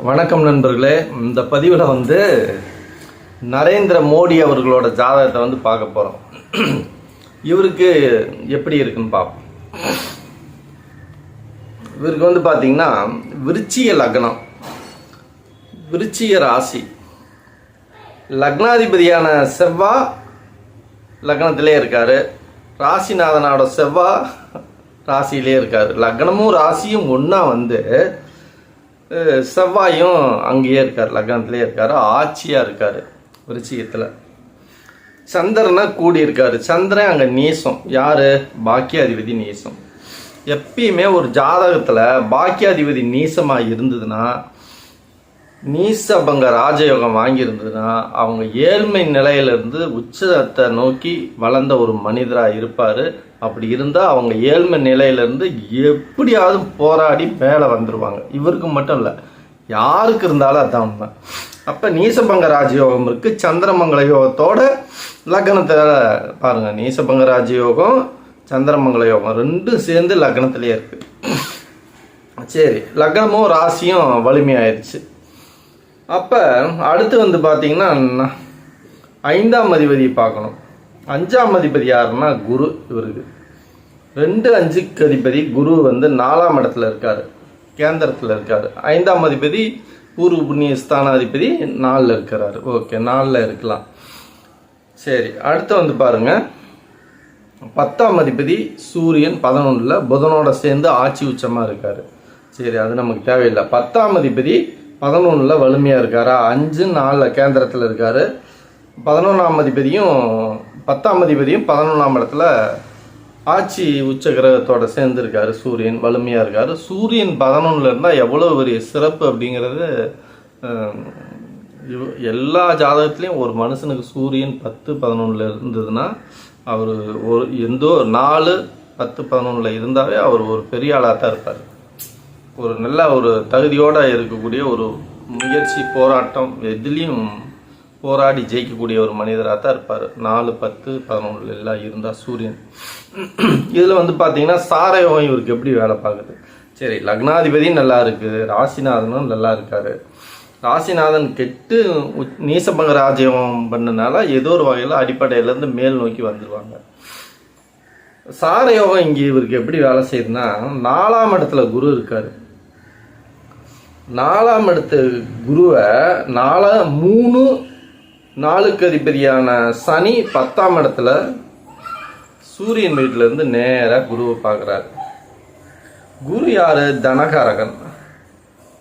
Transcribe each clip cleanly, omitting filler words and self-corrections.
வணக்கம் நண்பர்களே. இந்த பதிவில் நரேந்திர மோடி அவர்களோட ஜாதகத்தை பார்க்க போகிறோம். இவருக்கு எப்படி இருக்குன்னு பார்ப்போம். இவருக்கு பார்த்தீங்கன்னா விருச்சிக லக்னம், விருச்சிக ராசி, லக்னாதிபதியான செவ்வாய் லக்னத்திலே இருக்காரு. ராசிநாதனோட செவ்வாய் ராசியிலே இருக்காரு. லக்னமும் ராசியும் ஒன்றா செவ்வாயும் அங்கேயே இருக்கார், லக்னத்திலே இருக்காரு, ஆட்சியாக இருக்கார் விருச்சிகத்தில். சந்திரனை கூடி இருக்காரு. சந்திரன் அங்கே நீசம். யார்? பாக்கியாதிபதி நீசம். எப்பயுமே ஒரு ஜாதகத்தில் பாக்கியாதிபதி நீசமாக இருந்ததுன்னா, நீசபங்க ராஜயோகம் வாங்கியிருந்ததுன்னா, அவங்க ஏழ்மை நிலையிலிருந்து உச்சத்தை நோக்கி வளர்ந்த ஒரு மனிதராக இருப்பார். அப்படி இருந்தால் அவங்க ஏழ்மை நிலையிலேருந்து எப்படியாவது போராடி மேலே வந்துடுவாங்க. இவருக்கு மட்டும் இல்லை, யாருக்கு இருந்தாலும் அதான் உண்மை. அப்போ நீசபங்க ராஜயோகம் இருக்குது. சந்திரமங்கல யோகத்தோட லக்னத்தில் பாருங்கள், நீசபங்க ராஜயோகம் சந்திரமங்கல யோகம் ரெண்டும் சேர்ந்து லக்னத்திலே இருக்குது. சரி, லக்னமும் ராசியும் வலிமையாயிருச்சு. அப்போ அடுத்து பார்த்தீங்கன்னா 5ஆம் அதிபதி பார்க்கணும். 5ஆம் அதிபதி யாருன்னா குரு. இவருக்கு 2-5க்கு அதிபதி குரு 4ஆம் இடத்துல இருக்காரு, கேந்திரத்தில் இருக்காரு. 5ஆம் அதிபதி பூர்வ புண்ணிய ஸ்தானாதிபதி 4ல் இருக்கிறாரு. ஓகே, 4ல் இருக்கலாம். சரி, அடுத்து பாருங்க, 10ஆம் அதிபதி சூரியன் 11ல் புதனோட சேர்ந்து ஆட்சி உச்சமாக இருக்காரு. சரி, அது நமக்கு தேவையில்லை. 10ஆம் அதிபதி 11ல் வலிமையாக இருக்காரு. 5-4 கேந்திரத்தில் இருக்காரு. 11ஆம் அதிபதியும் 10ஆம் அதிபதியும் 11ஆம் இடத்துல ஆட்சி உச்ச கிரகத்தோட சேர்ந்து இருக்காரு. சூரியன் வலிமையாக இருக்காரு. சூரியன் 11ல் இருந்தால் எவ்வளோ பெரிய சிறப்பு அப்படிங்கிறது எல்லா ஜாதகத்துலேயும் ஒரு மனுஷனுக்கு சூரியன் 10-11ல் இருந்ததுன்னா அவர் ஒரு எந்தோ 4-10-11ல் இருந்தாவே அவர் ஒரு பெரிய ஆளாக தான் இருப்பார். ஒரு நல்ல ஒரு தகுதியோடு இருக்கக்கூடிய ஒரு முயற்சி, போராட்டம், எதுலேயும் போராடி ஜெயிக்கக்கூடிய ஒரு மனிதராக தான் இருப்பார். 4-10-11 எல்லாம் இருந்தால் சூரியன். இதில் பார்த்தீங்கன்னா சாரயோகம் இவருக்கு எப்படி வேலை பார்க்குது? சரி, லக்னாதிபதியும் நல்லா இருக்குது, ராசிநாதனும் நல்லா இருக்காரு. ராசிநாதன் கெட்டு நீசபங்க ராஜயோகம் பண்ணனால ஏதோ ஒரு வகையில் அடிப்படையிலேருந்து மேல் நோக்கி வந்துடுவாங்க. சாரயோகம் இங்கே இவருக்கு எப்படி வேலை செய்யுதுன்னா, 4ஆம் இடத்துல குரு இருக்காரு. 4ஆம் இடத்து குருவை 3-4க்கு அதிபதியான சனி 10ஆம் இடத்துல சூரியன் வீட்டிலேருந்து நேராக குருவை பார்க்குறாரு. குரு யார்? தனகாரகன்,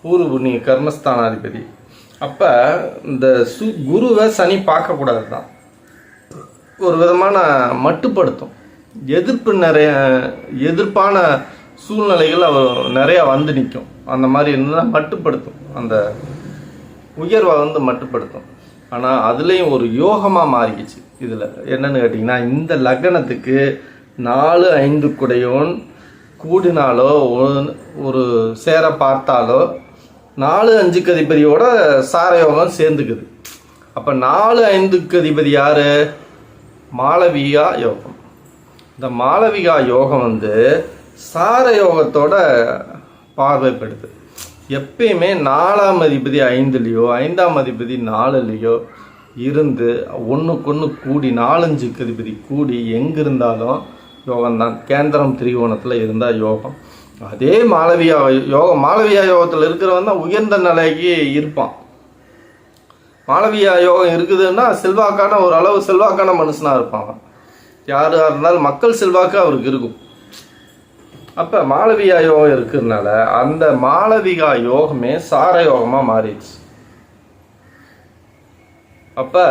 பூர்வ புண்ணிய கர்மஸ்தானாதிபதி. அப்போ இந்த குருவை சனி பார்க்கக்கூடாது தான், ஒரு விதமான மட்டுப்படுத்தும். எதிர்ப்பான சூழ்நிலைகள் அவர் நிறையா நிற்கும். அந்த மாதிரி இருந்தால் மட்டுப்படுத்தும், அந்த உயர்வை மட்டுப்படுத்தும். ஆனால் அதுலேயும் ஒரு யோகமாக மாறிக்கிச்சு. இதில் என்னன்னு கேட்டிங்கன்னா, இந்த லக்னத்துக்கு 4-5 குடையோன் கூடினாலோ ஒரு சேர பார்த்தாலோ 4-5க்கு அதிபதியோட சாரயோகம் சேர்ந்துக்குது. அப்போ 4-5க்கு அதிபதி யார்? மாளவிகா யோகம். இந்த மாளவிகா யோகம் சாரயோகத்தோட பார்வைப்படுது. எப்பயுமே 4ஆம் அதிபதி 5லேயோ 5ஆம் அதிபதி 4லேயோ இருந்து ஒன்றுக்கொன்று கூடி 4-5க்கு அதிபதி கூடி எங்கே இருந்தாலும் யோகம்தான். கேந்திரம் திரிகோணத்தில் இருந்தால் யோகம். அதே மாளவியா யோகத்தில் இருக்கிறவன் தான் உயர்ந்த நிலைக்கு இருப்பான். மாளவியா யோகம் இருக்குதுன்னா செல்வாக்கான ஒரு அளவு செல்வாக்கான மனுஷனாக இருப்பாங்க. யாராக இருந்தாலும் மக்கள் செல்வாக்கு அவருக்கு இருக்கும். அப்போ மாளவிகா யோகம் இருக்கிறதுனால அந்த மாளவிகா யோகமே சாரயோகமாக மாறிடுச்சு. அப்போ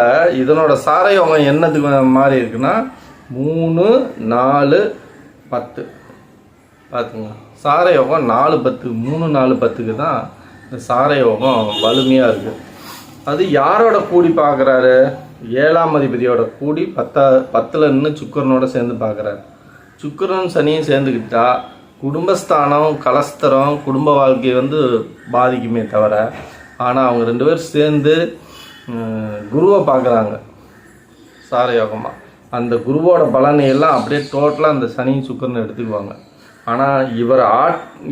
இதனோட சாரயோகம் என்னதுக்கு மாறி இருக்குன்னா 3-4-10 பார்த்துங்க. சாரயோகம் 4-10, 3-4-10க்கு தான் இந்த சாரயோகம் வலிமையாக இருக்குது. அது யாரோட கூடி பார்க்குறாரு? 7ஆம் அதிபதியோட கூடி 10ல் நின்று சுக்கரனோட சேர்ந்து பார்க்குறாரு. சுக்கரன் சனியும் சேர்ந்துக்கிட்டா குடும்பஸ்தானம், கலஸ்தரம், குடும்ப வாழ்க்கை பாதிக்குமே தவிர, ஆனால் அவங்க 2 பேர் சேர்ந்து குருவை பார்க்குறாங்க சாரயோகமாக. அந்த குருவோட பலனை எல்லாம் அப்படியே டோட்டலாக அந்த சனி சுக்கரனை எடுத்துக்குவாங்க. ஆனால்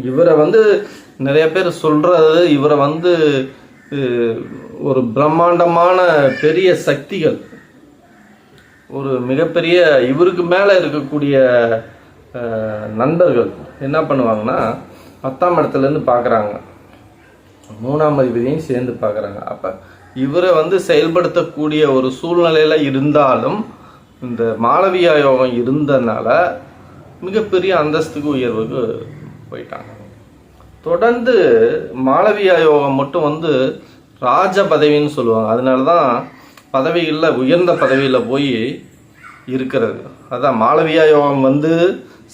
இவரை வந்து நிறைய பேர் சொல்கிறது, இவரை வந்து ஒரு பிரம்மாண்டமான பெரிய சக்திகள், ஒரு மிகப்பெரிய இவருக்கு மேலே இருக்கக்கூடிய நண்பர்கள் என்ன பண்ணுவாங்கன்னா 10ஆம் இடத்துலேருந்து பார்க்குறாங்க, 3ஆம் அதிபதியையும் சேர்ந்து பார்க்குறாங்க. அப்போ இவரை வந்து செயல்படுத்தக்கூடிய ஒரு சூழ்நிலையில் இருந்தாலும் இந்த மாளவியா யோகம் இருந்ததுனால மிகப்பெரிய அந்தஸ்துக்கு உயர்வுக்கு போயிட்டாங்க. தொடர்ந்து மாளவியா யோகம் மட்டும் வந்து ராஜ பதவின்னு சொல்லுவாங்க. அதனால தான் பதவிகளில் உயர்ந்த பதவியில் போய் இருக்கிறது. அதான் மாளவியா யோகம் வந்து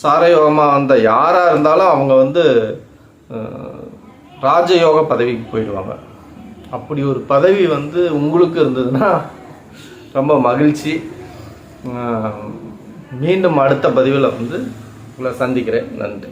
சாரயோகமாக வந்த யாராக இருந்தாலும் அவங்க வந்து ராஜயோக பதவிக்கு போயிடுவாங்க. அப்படி ஒரு பதவி வந்து உங்களுக்கு இருந்ததுன்னா ரொம்ப மகிழ்ச்சி. மீண்டும் அடுத்த பதிவில் வந்து உங்களை சந்திக்கிறேன். நன்றி.